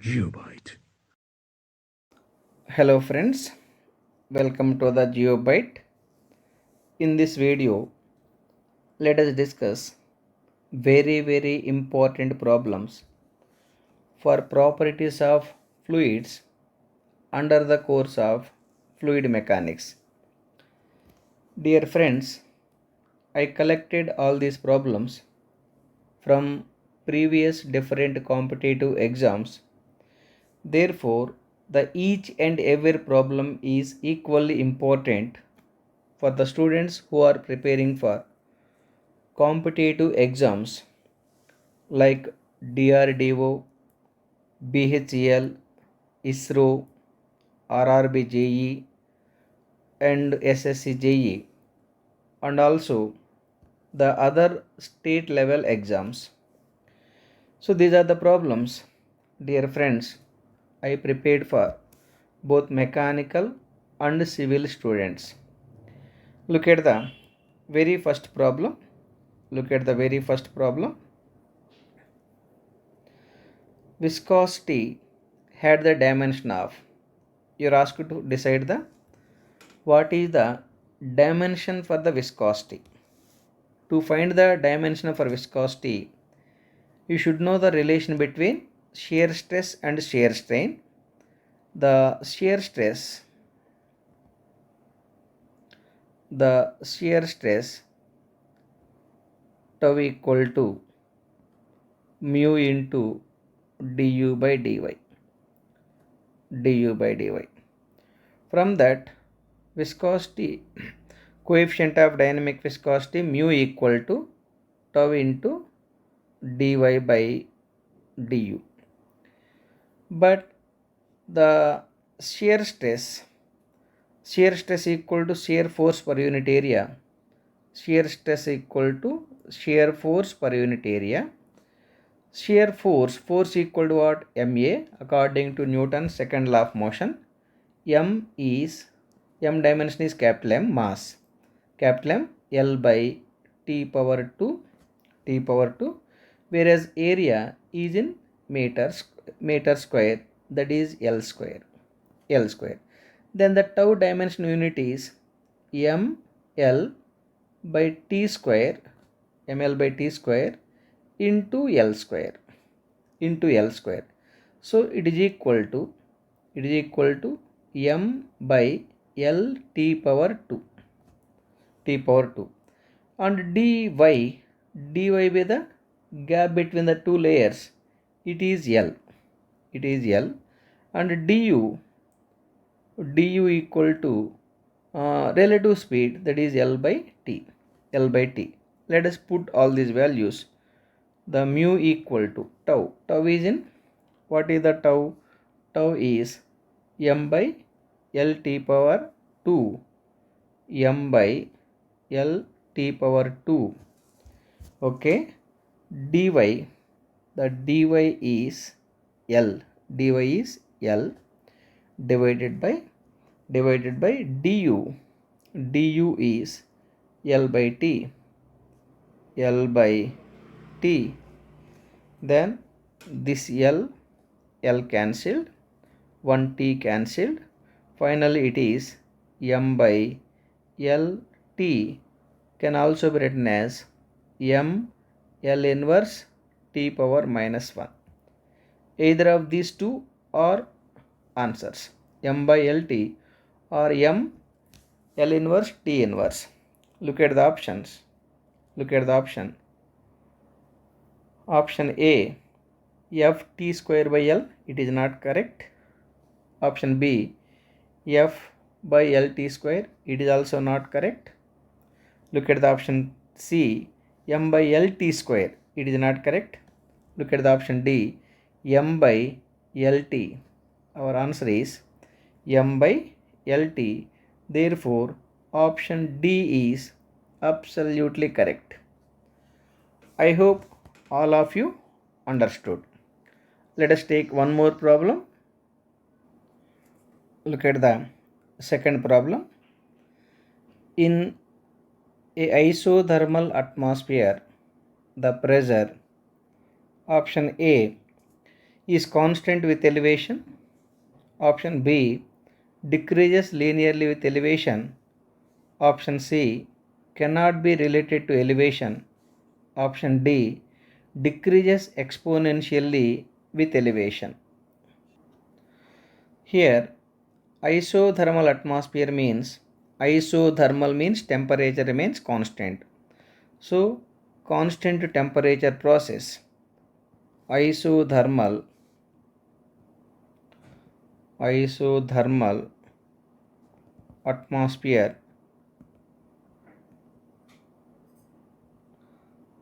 GeoByte. Hello friends, welcome to the GeoByte. In this video, let us discuss very important problems for properties of fluids under the course of fluid mechanics. Dear friends, I collected all these problems from previous different competitive exams. Therefore, the each and every problem is equally important for the students who are preparing for competitive exams like DRDO, BHEL, ISRO, RRB JE, and SSC JE, and also the other state level exams. So, these are the problems, dear friends, I prepared for both mechanical and civil students. Look at the very first problem. Look at the very first problem. Viscosity had the dimension of. You're asked to decide the what is the dimension for the viscosity. To find the dimension for viscosity, you should know the relation between shear stress and shear strain. The shear stress, the shear stress tau equal to mu into du by dy. du by dy. From that, viscosity coefficient of dynamic viscosity mu equal to tau into dy by du. But the shear stress equal to shear force per unit area. Shear stress equal to shear force per unit area. Shear force equal to what? Ma according to Newton's second law of motion. M dimension is capital M, mass. Capital M, L by T power 2, whereas area is in meter square, that is L square. Then the tau dimension unit is ml by t square, ml by t square into L square, so it is equal to m by L t power 2, and dy by the gap between the two layers, it is L, and du equal to relative speed, that is L by t. Let us put all these values. The mu equal to tau is in, what is the tau is m by L t power 2, m by L t power 2. Okay, dy, the dy is L, divided by du is L by t. Then this L cancelled, 1 t cancelled. Finally, it is m by L t can also be written as m L inverse t power minus 1. Either of these two are answers, m by L t or m L inverse t inverse. Look at the options. Option A, f t square by L, it is not correct. Option B, f by L t square, it is also not correct. Look at the option C, m by L t square, it is not correct. Look at the option D, m by L t. Our answer is m by L t. Therefore, option D is absolutely correct. I hope all of you understood. Let us take one more problem. Look at the second problem. In a isothermal atmosphere, the pressure, option A, is constant with elevation. Option B, decreases linearly with elevation. Option C, cannot be related to elevation. Option D, decreases exponentially with elevation. Here, isothermal atmosphere means temperature remains constant. So, constant temperature process, isothermal atmosphere.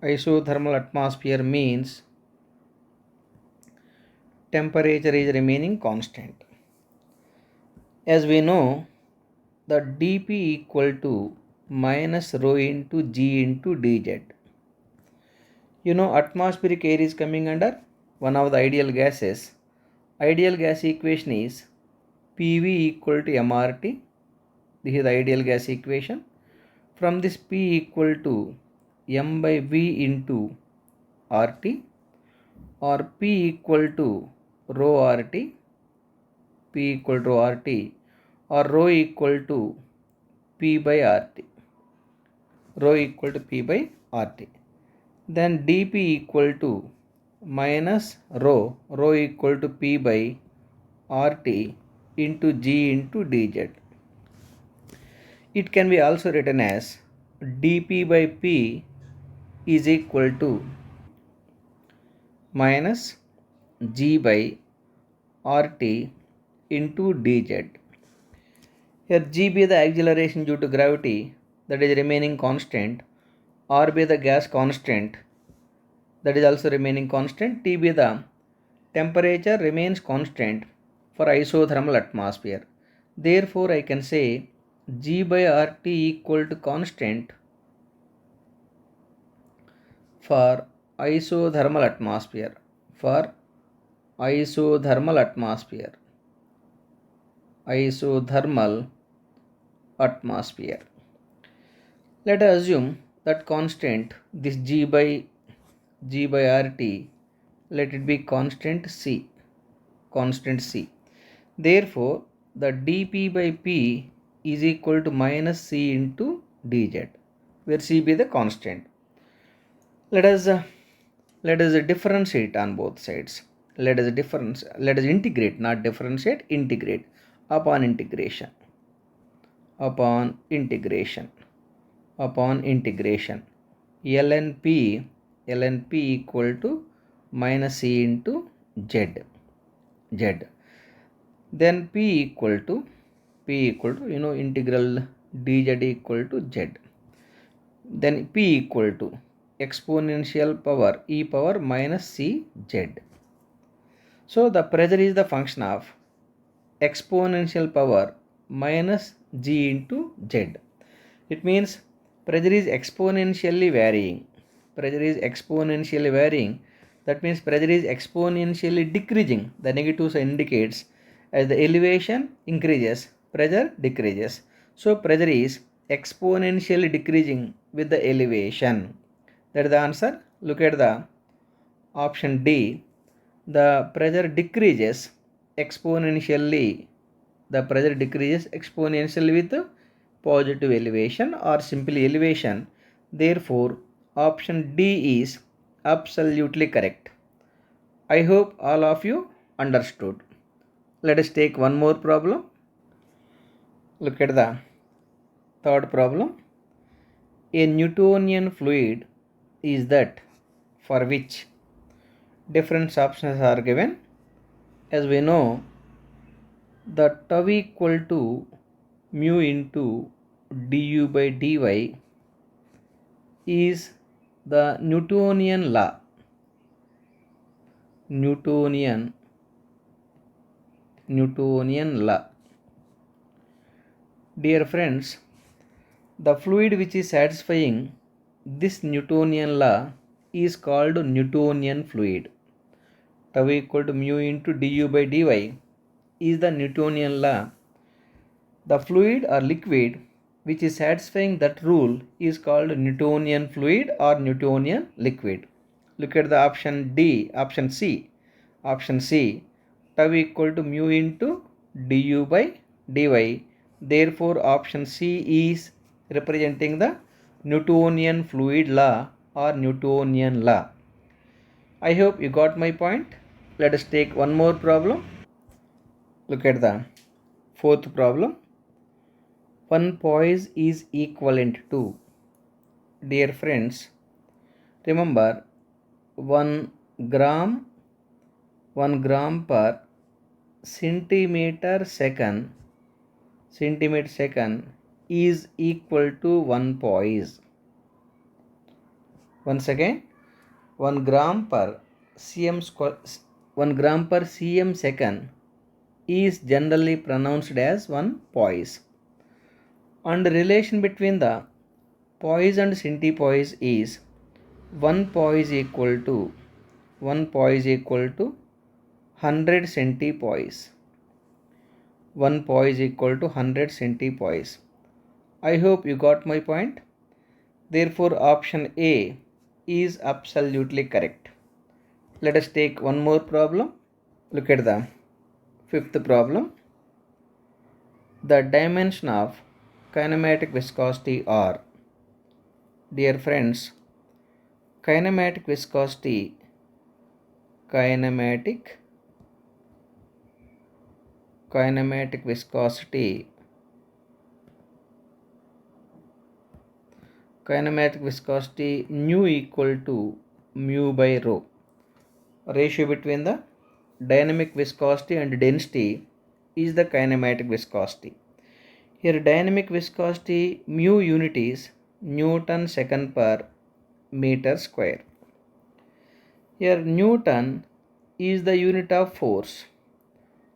Isothermal atmosphere means temperature is remaining constant. As we know, the dP equal to minus rho into G into dZ. You know, atmospheric air is coming under one of the ideal gases. Ideal gas equation is PV equal to mRT. This is the ideal gas equation. From this P equal to m by V into RT, or P equal to rho RT, P equal to RT, or rho equal to P by RT, rho equal to P by RT. Then dP equal to minus rho equal to P by RT into G into dZ. It can be also written as dP by P is equal to minus G by RT into dZ. Here G be the acceleration due to gravity, that is remaining constant. R be the gas constant, that is also remaining constant. T be the temperature remains constant for isothermal atmosphere. Therefore, I can say G by RT equal to constant for isothermal atmosphere. For isothermal atmosphere. Isothermal atmosphere. Let us assume that constant, this G by RT, let it be constant C. Constant C. Therefore, the dP by P is equal to minus C into dZ, where C be the constant. Let us differentiate on both sides. Let us integrate, not differentiate, integrate. Upon integration, ln P equal to minus C into Z. Then P equal to integral dZ equal to Z. Then P equal to exponential power e power minus C Z. So the pressure is the function of exponential power minus G into Z. It means pressure is exponentially varying. That means pressure is exponentially decreasing. The negative sign indicates as the elevation increases, pressure decreases. So pressure is exponentially decreasing with the elevation. That is the answer. Look at the option D. The pressure decreases exponentially. With positive elevation or simply elevation. Therefore, option D is absolutely correct. I hope all of you understood. Let us take one more problem. Look at the third problem. A Newtonian fluid is that for which different options are given. As we know, the tau equal to mu into du by dy is the Newtonian law. Newtonian law. Dear friends, the fluid which is satisfying this Newtonian law is called Newtonian fluid. Tau equal to mu into du by dy is the Newtonian law. The fluid or liquid which is satisfying that rule is called Newtonian fluid or Newtonian liquid. Look at the option C. Option C, tau equal to mu into du by dy. Therefore, option C is representing the Newtonian fluid law or Newtonian law. I hope you got my point. Let us take one more problem. Look at the fourth problem. One poise is equivalent to, dear friends, remember 1 gram per centimeter second is equal to 1 poise. Once again, 1 gram per cm second is generally pronounced as 1 poise, and the relation between the poise and centipoise is 1 poise equal to 100 centipoise. 1 poise equal to 100 centipoise. I hope you got my point. Therefore, option A is absolutely correct. Let us take one more problem. Look at the fifth problem. The dimension of kinematic viscosity are, dear friends, kinematic viscosity nu equal to mu by rho. Ratio between the dynamic viscosity and density is the kinematic viscosity. Here dynamic viscosity mu unit is Newton second per meter square. Here Newton is the unit of force.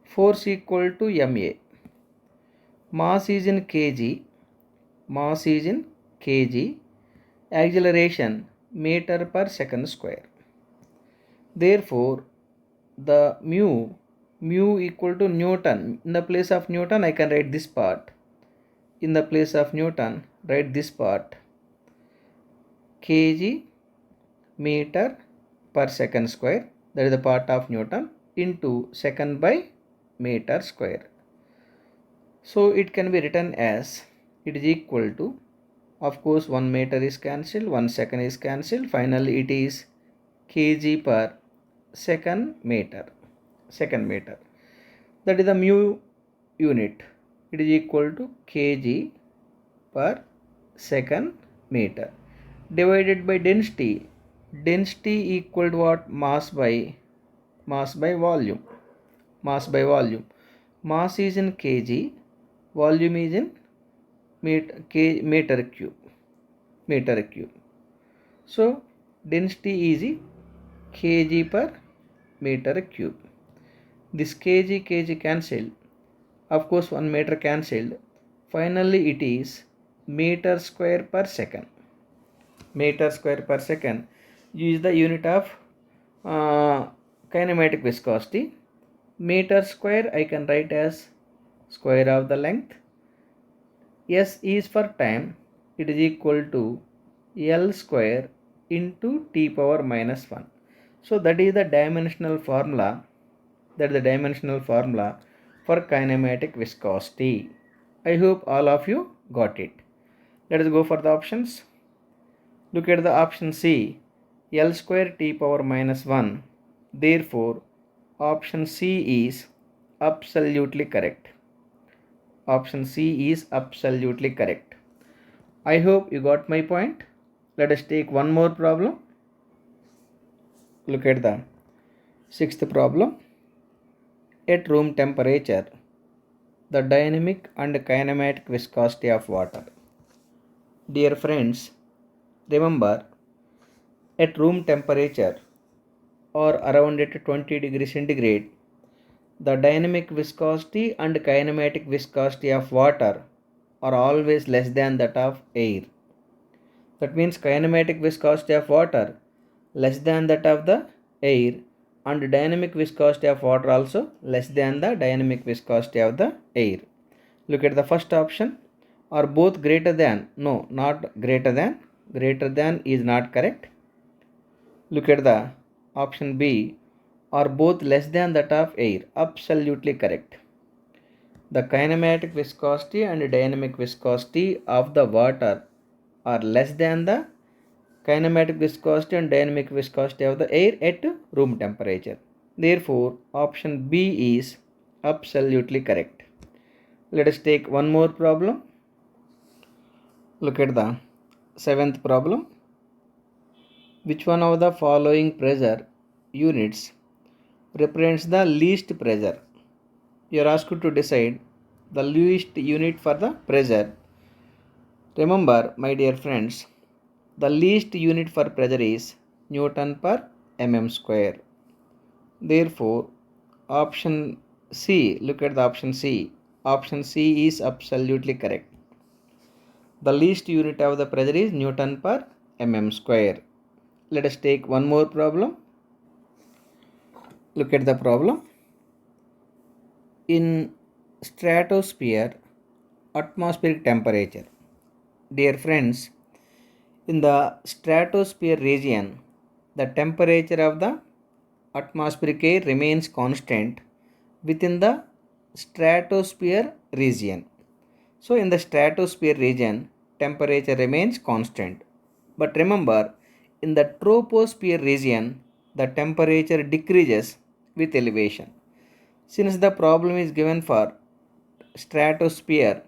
Force equal to ma. Mass is in kg. Acceleration meter per second square. Therefore, the mu equal to Newton. In the place of Newton, I can write this part. Kg meter per second square, that is the part of Newton, into second by meter square. So it can be written as, it is equal to, of course 1 meter is cancelled, 1 second is cancelled, finally it is kg per second meter. That is the mu unit. It is equal to kg per second meter divided by density. Density equal to what? Mass by volume. Mass is in kg, volume is in meter cube. So density is kg per meter cube. This kg cancelled. Of course 1 meter cancelled. Finally it is meter square per second. Is the unit of kinematic viscosity. Meter square I can write as square of the length. S is for time. It is equal to L square into T power minus 1. So that is the dimensional formula. For kinematic viscosity. I hope all of you got it. Let us go for the options. Look at the option C, L square T power minus 1. Therefore, option C is absolutely correct. I hope you got my point. Let us take one more problem. Look at the sixth problem. At room temperature, the dynamic and kinematic viscosity of water. Dear friends, remember, at room temperature or around at 20 degrees centigrade, the dynamic viscosity and kinematic viscosity of water are always less than that of air. That means kinematic viscosity of water less than that of the air, and dynamic viscosity of water also less than the dynamic viscosity of the air. Look at the first option. Are both greater than? No, not greater than. Greater than is not correct. Look at the option B. are both less than that of air. Absolutely correct. The kinematic viscosity and dynamic viscosity of the water are less than the kinematic viscosity and dynamic viscosity of the air at room temperature. Therefore, option B is absolutely correct. Let us take one more problem. Look at the seventh problem. Which one of the following pressure units represents the least pressure? You are asked to decide the least unit for the pressure. Remember, my dear friends, the least unit for pressure is Newton per mm square. Therefore, option C, look at the option C. Option C is absolutely correct. The least unit of the pressure is Newton per mm square. Let us take one more problem. Look at the problem. In stratosphere, atmospheric temperature. Dear friends, in the stratosphere region, the temperature of the atmospheric air remains constant within the stratosphere region. So in the stratosphere region, temperature remains constant. But remember, in the troposphere region, the temperature decreases with elevation. Since the problem is given for stratosphere,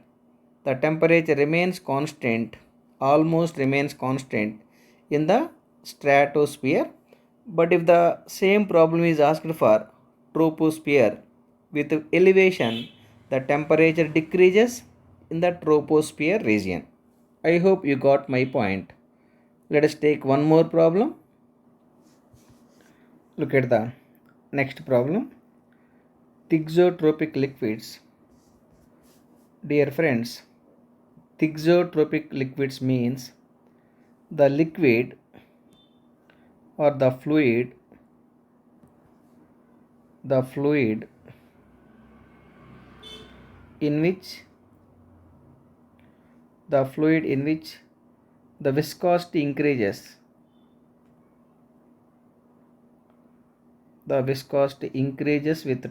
the temperature remains constant, almost remains constant in the stratosphere. But if the same problem is asked for troposphere, with elevation, the temperature decreases in the troposphere region. I hope you got my point. Let us take one more problem. Look at the next problem. Thixotropic liquids. Dear friends, thixotropic liquids means the liquid or the fluid in which the viscosity increases with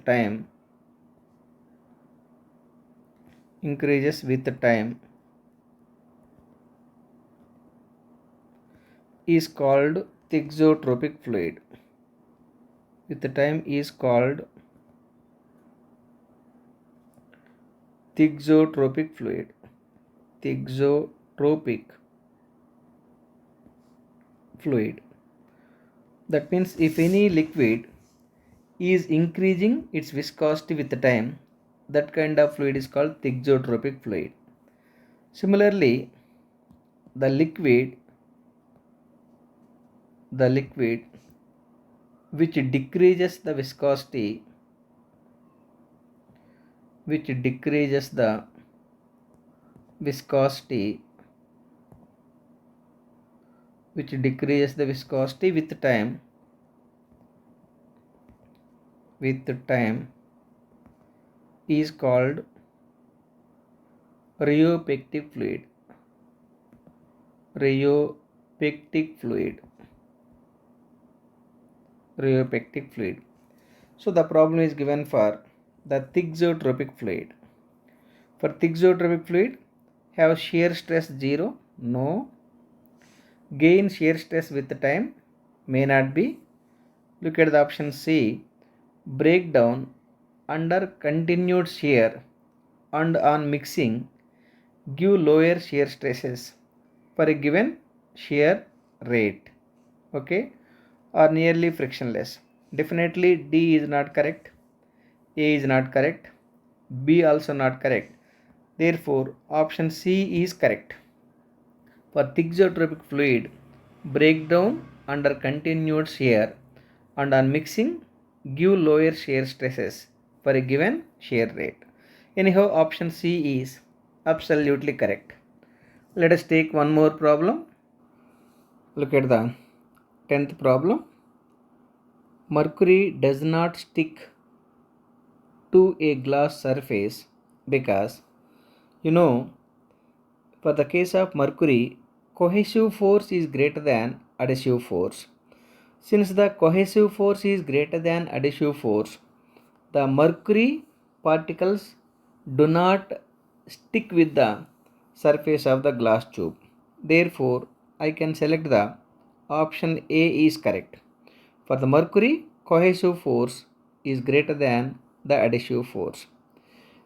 time is called thixotropic fluid. With time is called thixotropic fluid. Thixotropic fluid. That means if any liquid is increasing its viscosity with the time, that kind of fluid is called thixotropic fluid. Similarly, the liquid which decreases the viscosity with time is called rheopectic fluid. So the problem is given for the thixotropic fluid. For thixotropic fluid, have shear stress 0? No. Gain shear stress with time? May not be. Look at the option C. Breakdown under continued shear and on mixing give lower shear stresses for a given shear rate. Okay, or nearly frictionless. Definitely D is not correct, A is not correct, B also not correct. Therefore, option C is correct. For thixotropic fluid, breakdown under continued shear and on mixing give lower shear stresses for a given shear rate. Anyhow, option C is absolutely correct. Let us take one more problem. Look at the 10th problem. Mercury does not stick to a glass surface because, for the case of mercury, cohesive force is greater than adhesive force. Since the cohesive force is greater than adhesive force, the mercury particles do not stick with the surface of the glass tube. Therefore, I can select the option A is correct. For the mercury, cohesive force is greater than the adhesive force.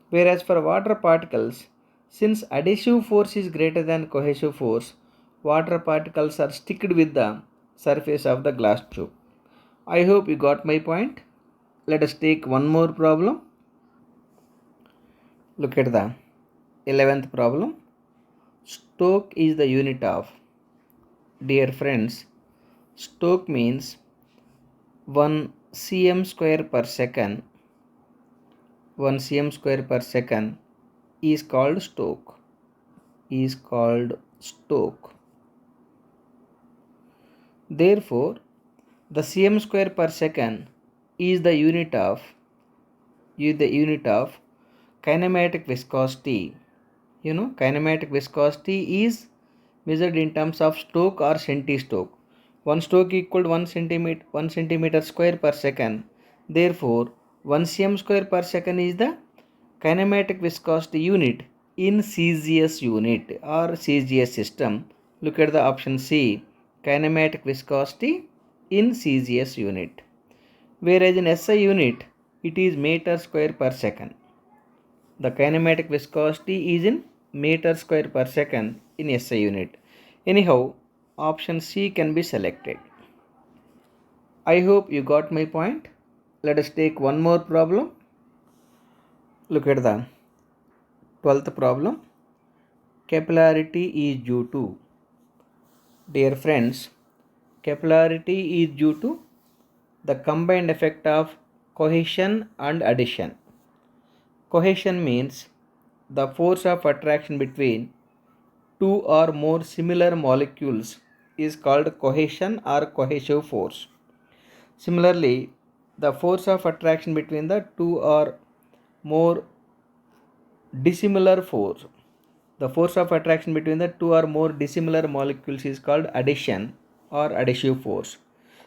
Whereas for water particles, since adhesive force is greater than cohesive force, water particles are sticked with the surface of the glass tube. I hope you got my point. Let us take one more problem. Look at the 11th problem. Stoke is the unit of. Dear friends, Stoke means 1 cm square per second. 1 cm square per second is called Stoke. Therefore, the cm square per second is the unit of kinematic viscosity. Kinematic viscosity is measured in terms of Stoke or centistoke. 1 Stoke equal 1 centimeter square per second. Therefore, 1 cm square per second is the kinematic viscosity unit in CGS unit or CGS system. Look at the option C, kinematic viscosity in CGS unit. Whereas in SI unit, it is meter square per second. The kinematic viscosity is in meter square per second in SI unit. Anyhow, option C can be selected. I hope you got my point. Let us take one more problem. Look at the 12th problem. Capillarity is due to. Dear friends, capillarity is due to the combined effect of cohesion and adhesion. Cohesion means the force of attraction between two or more similar molecules is called cohesion or cohesive force. Similarly, the force of attraction between the two or more dissimilar force. The force of attraction between the two or more dissimilar molecules is called adhesion or adhesive force.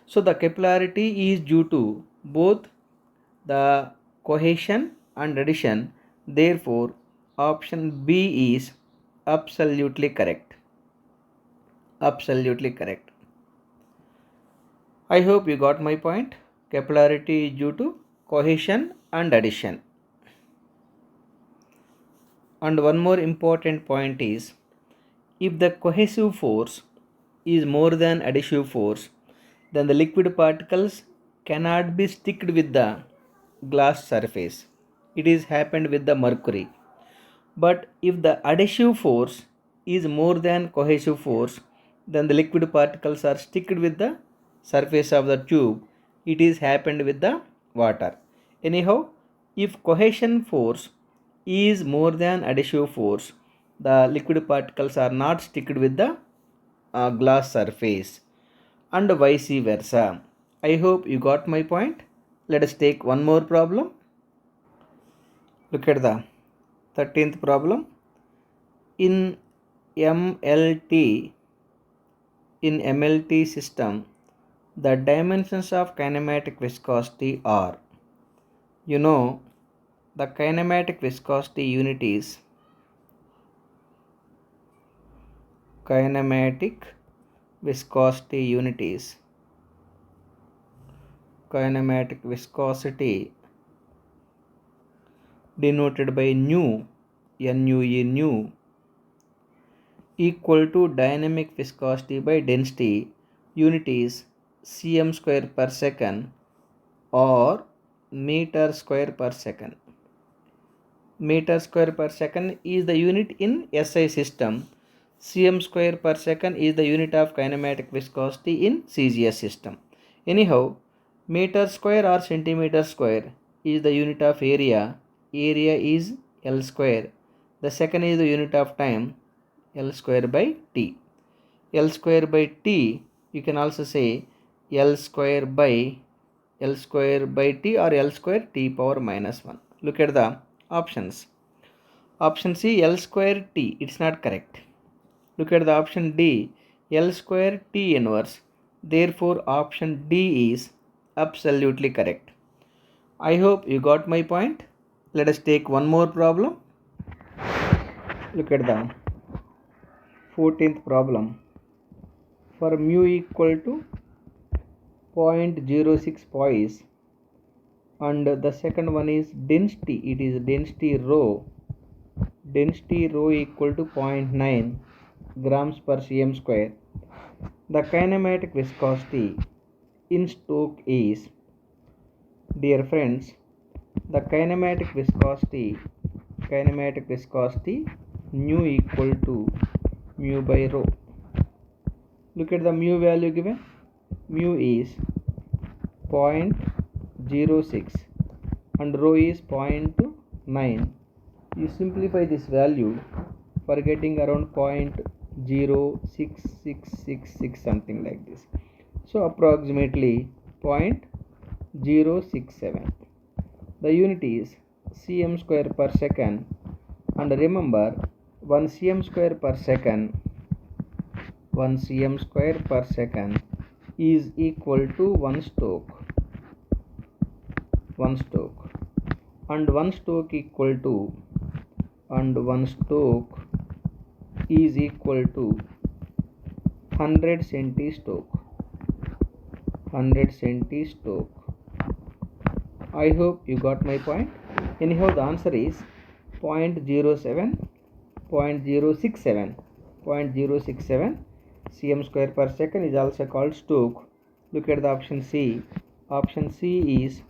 So the capillarity is due to both the cohesion and adhesion. Therefore, option B is absolutely correct. Absolutely correct. I hope you got my point. Capillarity is due to cohesion and adhesion. And one more important point is, if the cohesive force is more than adhesive force, then the liquid particles cannot be sticked with the glass surface. It is happened with the mercury. But if the adhesive force is more than cohesive force, then the liquid particles are sticked with the surface of the tube. It is happened with the water. Anyhow, if cohesion force is more than adhesive force, the liquid particles are not sticked with the glass surface, and vice versa. I hope you got my point. Let us take one more problem. Look at the 13th problem. In MLT, system, the dimensions of kinematic viscosity are, the kinematic viscosity unit is kinematic viscosity denoted by nu, nu, equal to dynamic viscosity by density. Unit is cm square per second or meter square per second. Meter square per second is the unit in SI system. Cm square per second is the unit of kinematic viscosity in CGS system. Anyhow, meter square or centimeter square is the unit of area. Area is L square. The second is the unit of time, L square by T. L square by T, you can also say L square by T or L square T power minus 1. Look at the options. Option C, L square T, it's not correct. Look at the option D, L square T inverse. Therefore, option D is absolutely correct. I hope you got my point. Let us take one more problem. Look at the 14th problem. For mu equal to 0.06 poise, and the second one is density. It is density rho. Density rho equal to 0.9 grams per cm square. The kinematic viscosity in Stokes is, dear friends, the kinematic viscosity mu equal to mu by rho. Look at the mu value given. Mu is 0.06 and rho is 0.9. You simplify this value for getting around 0.06666 something like this. So approximately 0.067. The unit is cm square per second, and remember 1 cm square per second is equal to 1 Stokes, and 1 Stokes is equal to 100 centi-Stokes. I hope you got my point. Anyhow, the answer is 0.067 cm square per second is also called Stokes. Look at the option C. Option C is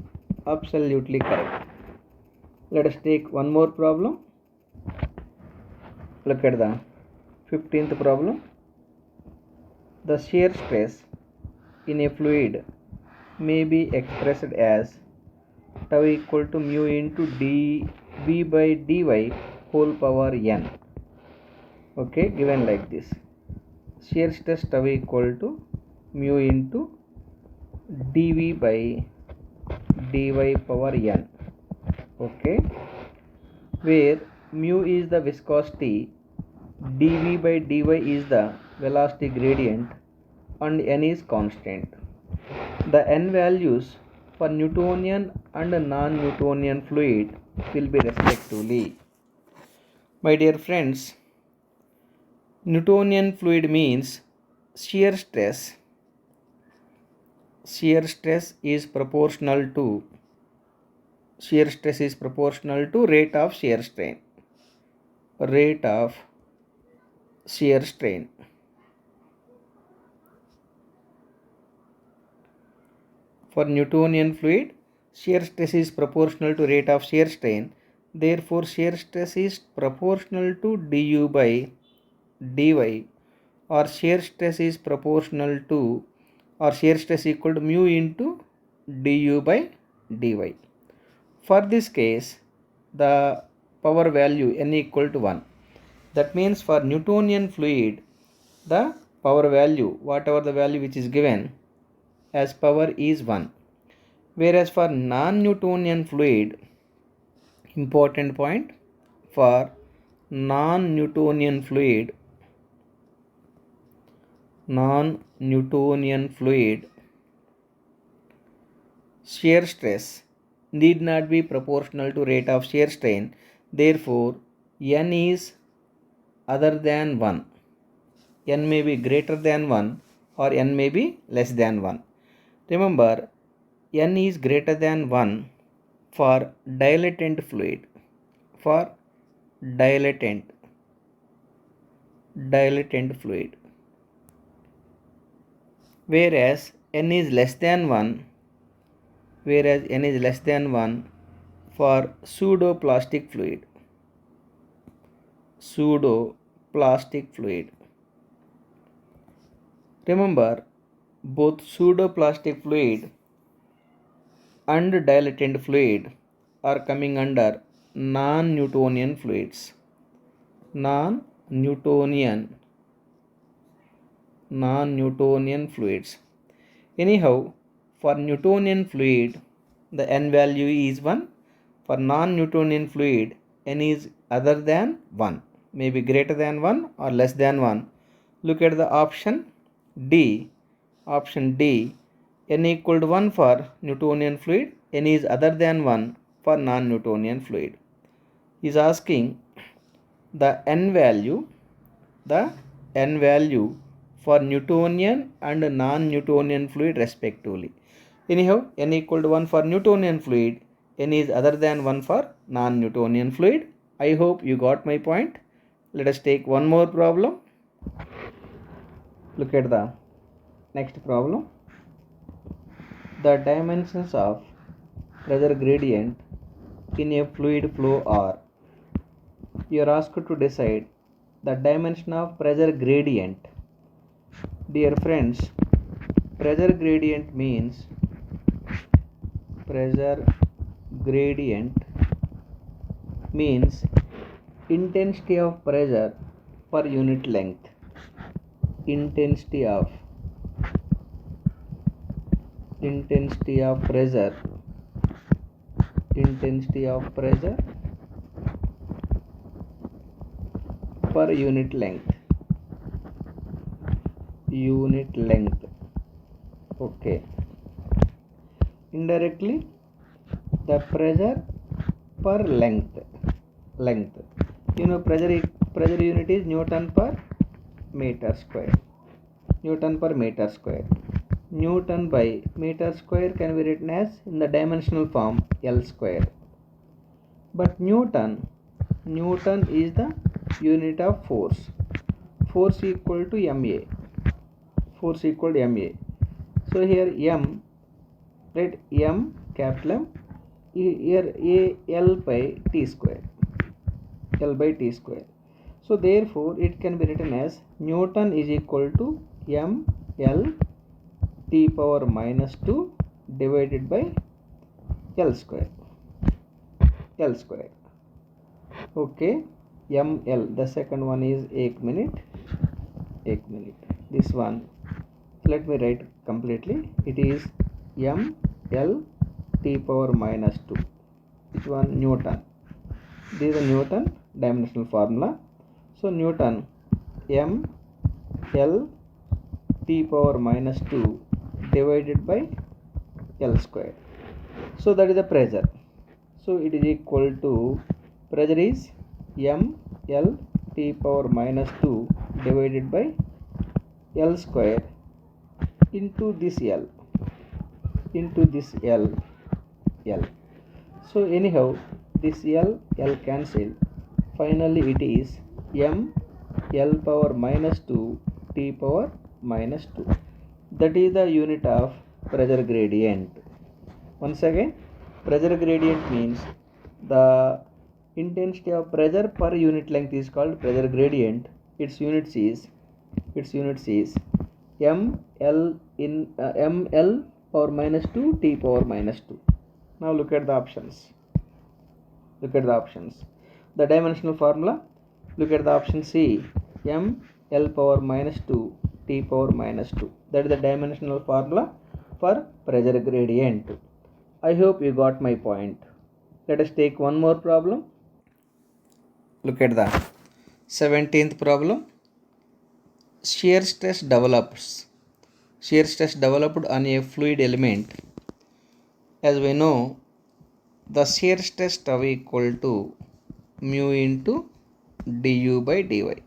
absolutely correct. Let us take one more problem. Look at the 15th problem. The shear stress in a fluid may be expressed as tau equal to mu into dv by dy whole power n. Okay, given like this. Shear stress tau equal to mu into dv by dy power n. Okay, where mu is the viscosity, dv by dy is the velocity gradient, and n is constant. The n values for Newtonian and non-Newtonian fluid will be respectively. My dear friends, Newtonian fluid means shear stress is proportional to rate of shear strain. For Newtonian fluid, shear stress is proportional to rate of shear strain. Therefore, shear stress is proportional to du by dy, or shear stress is equal to mu into du by dy. For this case, the power value n equal to 1. That means for Newtonian fluid, the power value, whatever the value which is given as power, is 1. Whereas for non-Newtonian fluid, important point, for non-Newtonian fluid, shear stress need not be proportional to rate of shear strain. Therefore, n is other than 1. N may be greater than 1 or n may be less than 1. Remember, n is greater than 1 for dilatant fluid. Whereas n is less than 1 for pseudo-plastic fluid. Remember, both pseudo-plastic fluid and dilatant fluid are coming under non-Newtonian fluids. Non-Newtonian fluids. Anyhow, for Newtonian fluid, the n value is 1. For non-Newtonian fluid, n is other than 1, maybe greater than 1 or less than 1. Look at the option D. Option D, n equal to 1 for Newtonian fluid, n is other than 1 for non-Newtonian fluid. He is asking the n value for Newtonian and non-Newtonian fluid respectively. Anyhow, n equal to 1 for Newtonian fluid, n is other than 1 for non-Newtonian fluid. I hope you got my point. Let us take one more problem. Look at the next problem. The dimensions of pressure gradient in a fluid flow are. You are asked to decide the dimension of pressure gradient. Dear friends, pressure gradient means intensity of pressure per unit length. Intensity of pressure per unit length. Okay. Indirectly, the pressure per length. You know, pressure unit is Newton per meter square. Newton by meter square can be written as in the dimensional form L square. But Newton is the unit of force. Force equal to MA. So here M, right? M, capital M. Here A, L by T square. So therefore it can be written as Newton is equal to M L T power minus 2 divided by L square. Okay. ML, the second one is 1 minute. This one, let me write completely. It is ML T power minus 2. Which one? Newton. This is the Newton dimensional formula. So Newton ML T power minus 2 divided by L square. So that is the pressure. So it is equal to, pressure is ML T power minus 2 divided by L square into this L. So anyhow, this L cancel. Finally it is L power minus 2 T power minus 2. That is the unit of pressure gradient. Once again, pressure gradient means the intensity of pressure per unit length is called pressure gradient. Its units is ML power minus 2 T power minus 2. Now look at the options. The dimensional formula. Look at the option C. ML power minus 2 T power minus 2. That is the dimensional formula for pressure gradient. I hope you got my point. Let us take one more problem. Look at the 17th problem. Shear stress developed on a fluid element. As we know, the shear stress tau equal to mu into du by dy.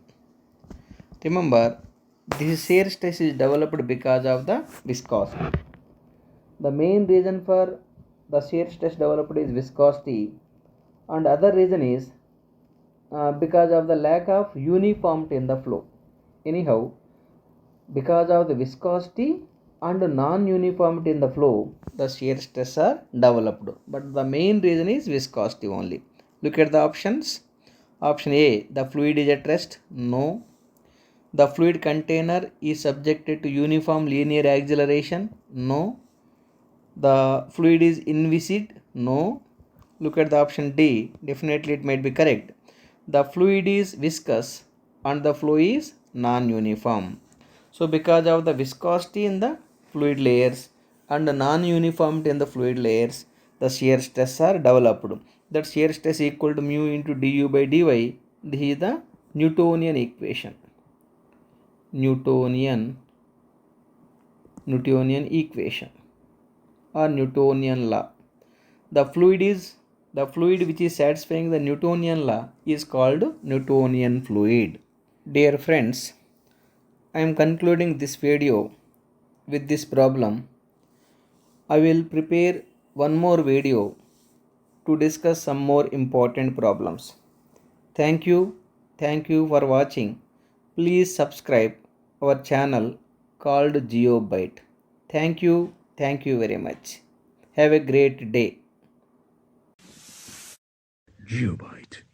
Remember, this shear stress is developed because of the viscosity. The main reason for the shear stress developed is viscosity, and other reason is because of the lack of uniformity in the flow. Anyhow, because of the viscosity and non-uniformity in the flow, the shear stress are developed. But the main reason is viscosity only. Look at the options. Option A, the fluid is at rest. No. The fluid container is subjected to uniform linear acceleration. No. The fluid is inviscid. No. Look at the option D. Definitely it might be correct. The fluid is viscous and the flow is non-uniform. So because of the viscosity in the fluid layers and the non-uniformity in the fluid layers, the shear stress are developed. That shear stress equal to mu into du by dy. This is the Newtonian equation. Newtonian equation or Newtonian law. The fluid which is satisfying the Newtonian law is called Newtonian fluid. Dear friends, I am concluding this video with this problem. I will prepare one more video to discuss some more important problems. Thank you. Thank you for watching. Please subscribe our channel called GeoByte. Thank you. Thank you very much. Have a great day. GeoByte.